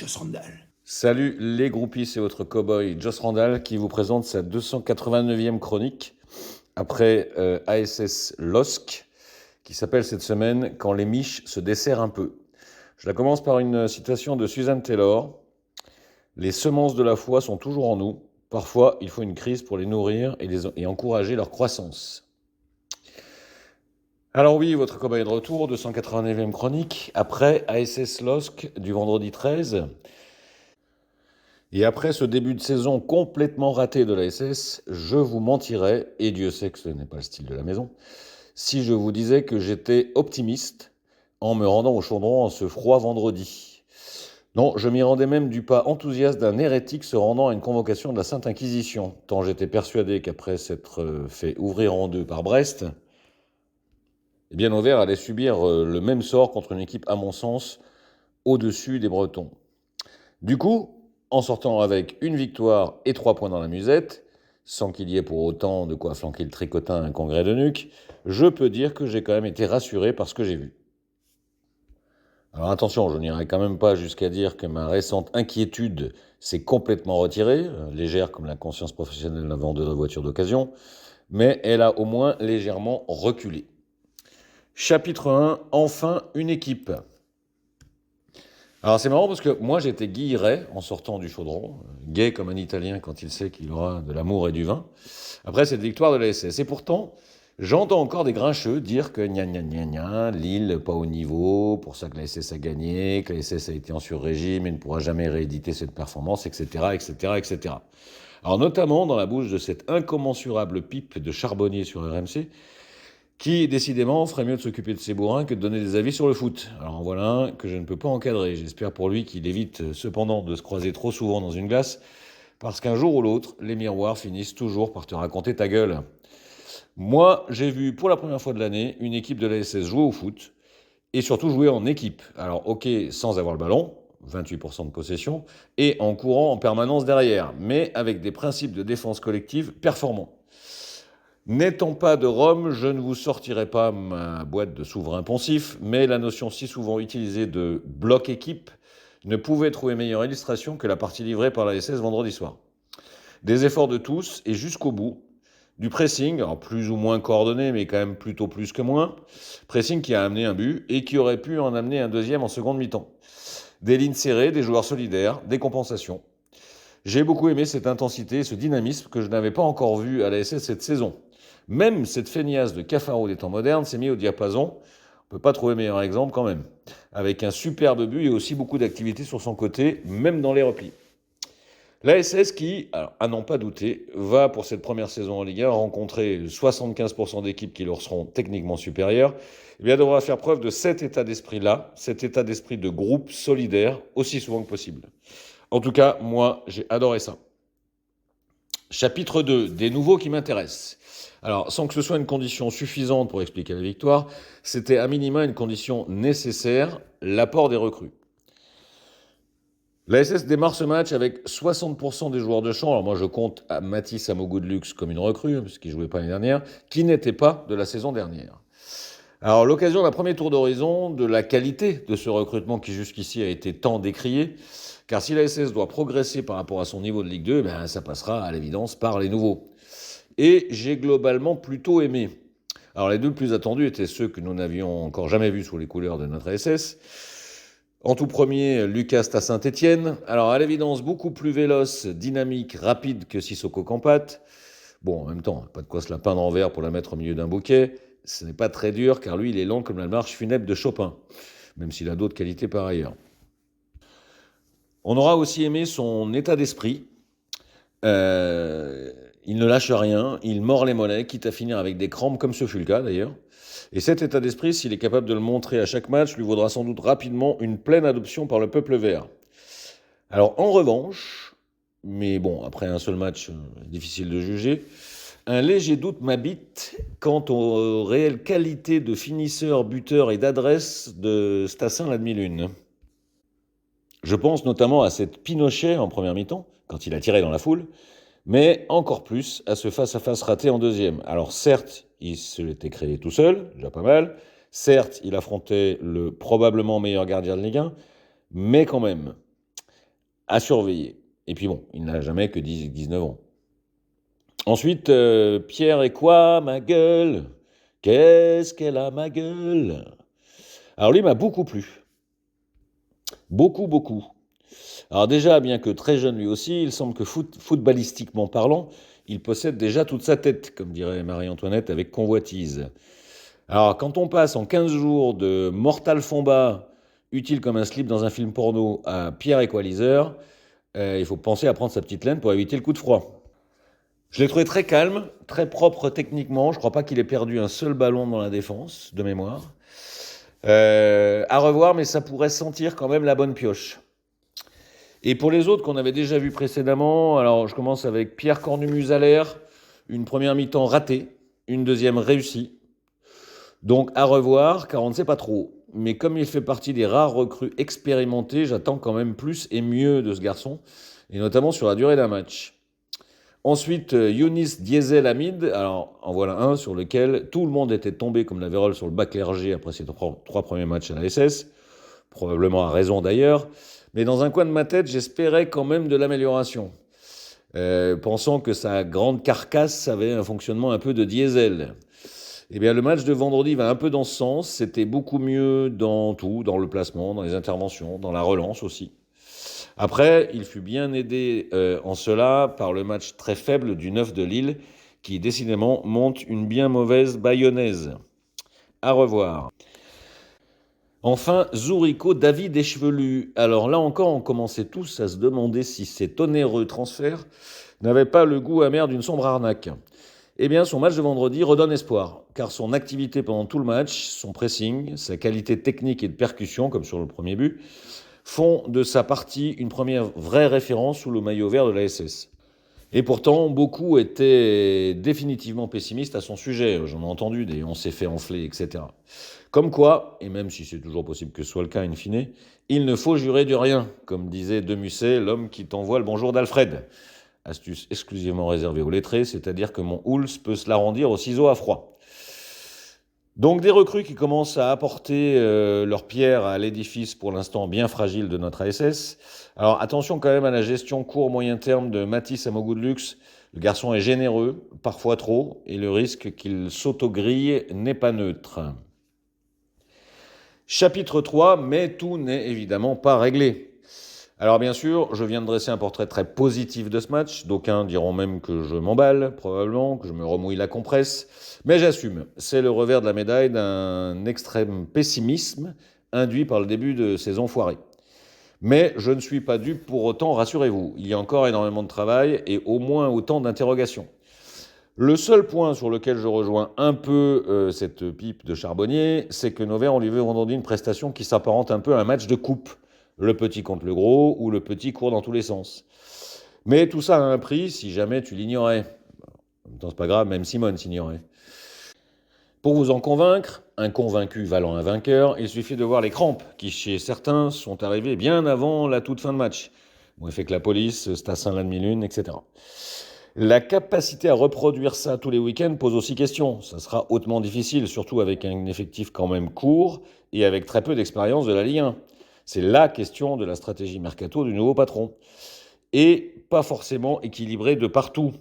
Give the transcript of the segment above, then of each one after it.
Joss Randall. Salut les groupies, c'est votre cow-boy Joss Randall qui vous présente sa 289e chronique après ASS LOSC qui s'appelle cette semaine « Quand les miches se desserrent un peu ». Je la commence par une citation de Susan Taylor. « Les semences de la foi sont toujours en nous. Parfois, il faut une crise pour les nourrir et encourager leur croissance. » Alors oui, votre cow-boy est de retour, 289e chronique, après ASS LOSC du vendredi 13. Et après ce début de saison complètement raté de l'ASS, je vous mentirais, et Dieu sait que ce n'est pas le style de la maison, si je vous disais que j'étais optimiste en me rendant au Chaudron en ce froid vendredi. Non, je m'y rendais même du pas enthousiaste d'un hérétique se rendant à une convocation de la Sainte Inquisition, tant j'étais persuadé qu'après s'être fait ouvrir en deux par Brest, eh bien Auvers allait subir le même sort contre une équipe, à mon sens, au-dessus des Bretons. Du coup, en sortant avec une victoire et 3 points dans la musette, sans qu'il y ait pour autant de quoi flanquer le tricotin à un congrès de nuque, je peux dire que j'ai quand même été rassuré par ce que j'ai vu. Alors attention, je n'irai quand même pas jusqu'à dire que ma récente inquiétude s'est complètement retirée, légère comme la conscience professionnelle d'un vendeur de voitures d'occasion, mais elle a au moins légèrement reculé. Chapitre 1, enfin une équipe. Alors c'est marrant parce que moi j'étais guilleret en sortant du Chaudron, gai comme un Italien quand il sait qu'il aura de l'amour et du vin, après cette victoire de la SS. Et pourtant, j'entends encore des grincheux dire que gna gna gna gna, Lille pas au niveau, pour ça que la SS a gagné, que la SS a été en sur-régime et ne pourra jamais rééditer cette performance, etc., etc., etc. Alors notamment dans la bouche de cet incommensurable pipe de charbonnier sur RMC, qui, décidément, ferait mieux de s'occuper de ses bourrins que de donner des avis sur le foot. Alors en voilà un que je ne peux pas encadrer. J'espère pour lui qu'il évite cependant de se croiser trop souvent dans une glace, parce qu'un jour ou l'autre, les miroirs finissent toujours par te raconter ta gueule. Moi, j'ai vu pour la première fois de l'année une équipe de la SS jouer au foot, et surtout jouer en équipe. Alors ok, sans avoir le ballon, 28% de possession, et en courant en permanence derrière, mais avec des principes de défense collective performants. N'étant pas de Rome, je ne vous sortirai pas ma boîte de souverain poncif, mais la notion si souvent utilisée de bloc équipe ne pouvait trouver meilleure illustration que la partie livrée par la SS vendredi soir. Des efforts de tous et jusqu'au bout, du pressing, alors plus ou moins coordonné, mais quand même plutôt plus que moins, pressing qui a amené un but et qui aurait pu en amener un deuxième en seconde mi-temps. Des lignes serrées, des joueurs solidaires, des compensations. J'ai beaucoup aimé cette intensité et ce dynamisme que je n'avais pas encore vu à la SS cette saison. Même cette feignasse de Cafaro des temps modernes s'est mise au diapason. On ne peut pas trouver meilleur exemple quand même. Avec un superbe but et aussi beaucoup d'activité sur son côté, même dans les replis. L'ASS qui, alors, à n'en pas douter, va pour cette première saison en Ligue 1 rencontrer 75% d'équipes qui leur seront techniquement supérieures, eh bien devra faire preuve de cet état d'esprit-là, cet état d'esprit de groupe solidaire, aussi souvent que possible. En tout cas, moi, j'ai adoré ça. Chapitre 2, des nouveaux qui m'intéressent. Alors, sans que ce soit une condition suffisante pour expliquer la victoire, c'était à minima une condition nécessaire, l'apport des recrues. La SS démarre ce match avec 60% des joueurs de champ. Alors moi, je compte à Mathis Amogoudlux comme une recrue, puisqu'il ne jouait pas l'année dernière, qui n'était pas de la saison dernière. Alors, l'occasion d'un premier tour d'horizon de la qualité de ce recrutement qui jusqu'ici a été tant décrié, car si la SS doit progresser par rapport à son niveau de Ligue 2, ça passera à l'évidence par les nouveaux. Et j'ai globalement plutôt aimé. Alors les deux plus attendus étaient ceux que nous n'avions encore jamais vus sous les couleurs de notre SS. En tout premier, Lucas à Saint-Étienne. Alors à l'évidence, beaucoup plus véloce, dynamique, rapide que Sissoko Campat. Bon, en même temps, pas de quoi se la peindre en vert pour la mettre au milieu d'un bouquet. Ce n'est pas très dur, car lui, il est lent comme la marche funèbre de Chopin, même s'il a d'autres qualités par ailleurs. On aura aussi aimé son état d'esprit. Il ne lâche rien, il mord les mollets, quitte à finir avec des crampes, comme ce fut le cas d'ailleurs. Et cet état d'esprit, s'il est capable de le montrer à chaque match, lui vaudra sans doute rapidement une pleine adoption par le peuple vert. Alors en revanche, mais bon, après un seul match, difficile de juger, un léger doute m'habite quant aux réelles qualités de finisseur, buteur et d'adresse de Stassin la demi-lune. Je pense notamment à cette Pinochet en première mi-temps, quand il a tiré dans la foule, mais encore plus à ce face-à-face raté en deuxième. Alors certes, il se l'était créé tout seul, déjà pas mal. Certes, il affrontait le probablement meilleur gardien de Ligue 1, mais quand même. à surveiller. Et puis bon, il n'a jamais que 19 ans. Ensuite, Pierre est quoi, ma gueule? Qu'est-ce qu'elle a, ma gueule? Alors lui m'a beaucoup plu. Beaucoup, beaucoup. Alors déjà, bien que très jeune lui aussi, il semble que footballistiquement parlant, il possède déjà toute sa tête, comme dirait Marie-Antoinette avec convoitise. Alors quand on passe en 15 jours de Mortal Kombat, utile comme un slip dans un film porno, à Pierre Equalizer, il faut penser à prendre sa petite laine pour éviter le coup de froid. Je l'ai trouvé très calme, très propre techniquement. Je ne crois pas qu'il ait perdu un seul ballon dans la défense, de mémoire. À revoir, mais ça pourrait sentir quand même la bonne pioche. Et pour les autres qu'on avait déjà vus précédemment, alors je commence avec Pierre Cornemus-Allaire, une première mi-temps ratée, une deuxième réussie. Donc à revoir, car on ne sait pas trop. Mais comme il fait partie des rares recrues expérimentées, j'attends quand même plus et mieux de ce garçon, et notamment sur la durée d'un match. Ensuite, Younis Diesel Hamid, alors en voilà un sur lequel tout le monde était tombé comme la vérole sur le bac clergé après ses trois premiers matchs à la SS, probablement à raison d'ailleurs, mais dans un coin de ma tête, j'espérais quand même de l'amélioration, pensant que sa grande carcasse avait un fonctionnement un peu de diesel. Eh bien, le match de vendredi va un peu dans ce sens, c'était beaucoup mieux dans tout, dans le placement, dans les interventions, dans la relance aussi. Après, il fut bien aidé en cela par le match très faible du 9 de Lille, qui décidément monte une bien mauvaise bayonnaise. À revoir. Enfin, Zourico, David Échevelu. Alors là encore, on commençait tous à se demander si cet onéreux transfert n'avait pas le goût amer d'une sombre arnaque. Eh bien, son match de vendredi redonne espoir, car son activité pendant tout le match, son pressing, sa qualité technique et de percussion, comme sur le premier but, font de sa partie une première vraie référence sous le maillot vert de la SS. Et pourtant, beaucoup étaient définitivement pessimistes à son sujet. J'en ai entendu des on s'est fait enfler, etc. Comme quoi, et même si c'est toujours possible que ce soit le cas in fine, il ne faut jurer de rien, comme disait de Musset, l'homme qui t'envoie le bonjour d'Alfred. Astuce exclusivement réservée aux lettrés, c'est-à-dire que mon Houls peut se l'arrondir au ciseau à froid. Donc des recrues qui commencent à apporter leur pierre à l'édifice pour l'instant bien fragile de notre ASS. Alors attention quand même à la gestion court-moyen terme de Matisse Amogoudlux. Le garçon est généreux, parfois trop, et le risque qu'il s'autogrille n'est pas neutre. Chapitre 3, mais tout n'est évidemment pas réglé. Alors bien sûr, je viens de dresser un portrait très positif de ce match. D'aucuns diront même que je m'emballe, probablement, que je me remouille la compresse. Mais j'assume. C'est le revers de la médaille d'un extrême pessimisme induit par le début de saison foirée. Mais je ne suis pas dupe pour autant, rassurez-vous. Il y a encore énormément de travail et au moins autant d'interrogations. Le seul point sur lequel je rejoins un peu cette pipe de charbonnier, c'est que nos Verts ont livré vendredi une prestation qui s'apparente un peu à un match de coupe. Le petit contre le gros, ou le petit court dans tous les sens. Mais tout ça a un prix si jamais tu l'ignorais. En même temps, c'est pas grave, même Simone s'ignorait. Pour vous en convaincre, un convaincu valant un vainqueur, il suffit de voir les crampes qui, chez certains, sont arrivées bien avant la toute fin de match. Bon, effet que la police, Stassin la demi-lune, etc. La capacité à reproduire ça tous les week-ends pose aussi question. Ça sera hautement difficile, surtout avec un effectif quand même court et avec très peu d'expérience de la Ligue 1. C'est la question de la stratégie mercato du nouveau patron. Et pas forcément équilibrée de partout.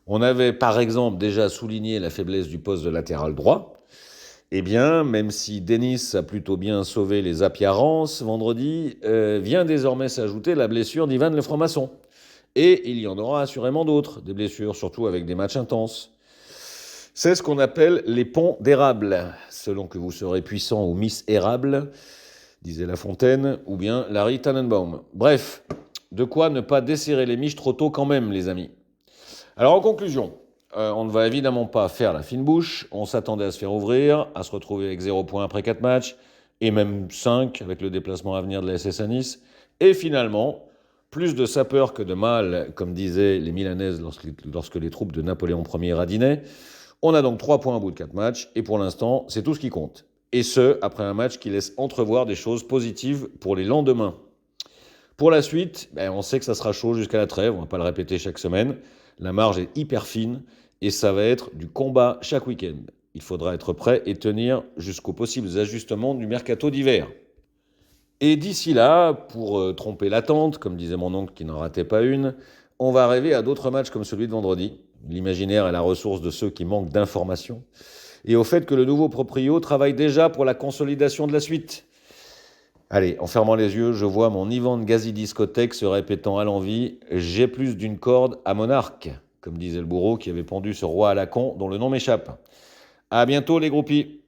On avait par exemple déjà souligné la faiblesse du poste de latéral droit. Eh bien, même si Denis a plutôt bien sauvé les apparences vendredi, vient désormais s'ajouter la blessure d'Ivan le franc-maçon. Et il y en aura assurément d'autres, des blessures, surtout avec des matchs intenses. C'est ce qu'on appelle les ponts d'érable, selon que vous serez puissant ou Miss Érable, disait La Fontaine, ou bien Larry Tannenbaum. Bref, de quoi ne pas desserrer les miches trop tôt quand même, les amis. Alors en conclusion, on ne va évidemment pas faire la fine bouche, on s'attendait à se faire ouvrir, à se retrouver avec 0 points après 4 matchs, et même 5 avec le déplacement à venir de la SS à Nice, et finalement, plus de sapeurs que de mâles, comme disaient les Milanaises lorsque les troupes de Napoléon Ier radinaient. On a donc 3 points au bout de 4 matchs, et pour l'instant, c'est tout ce qui compte. Et ce, après un match qui laisse entrevoir des choses positives pour les lendemains. Pour la suite, on sait que ça sera chaud jusqu'à la trêve, on ne va pas le répéter chaque semaine. La marge est hyper fine, et ça va être du combat chaque week-end. Il faudra être prêt et tenir jusqu'aux possibles ajustements du mercato d'hiver. Et d'ici là, pour tromper l'attente, comme disait mon oncle qui n'en ratait pas une, on va rêver à d'autres matchs comme celui de vendredi. L'imaginaire est la ressource de ceux qui manquent d'informations. Et au fait que le nouveau proprio travaille déjà pour la consolidation de la suite. Allez, en fermant les yeux, je vois mon Ivan de Gazi discothèque se répétant à l'envi: j'ai plus d'une corde à mon arc, comme disait le bourreau qui avait pendu ce roi à la con dont le nom m'échappe. À bientôt les groupies.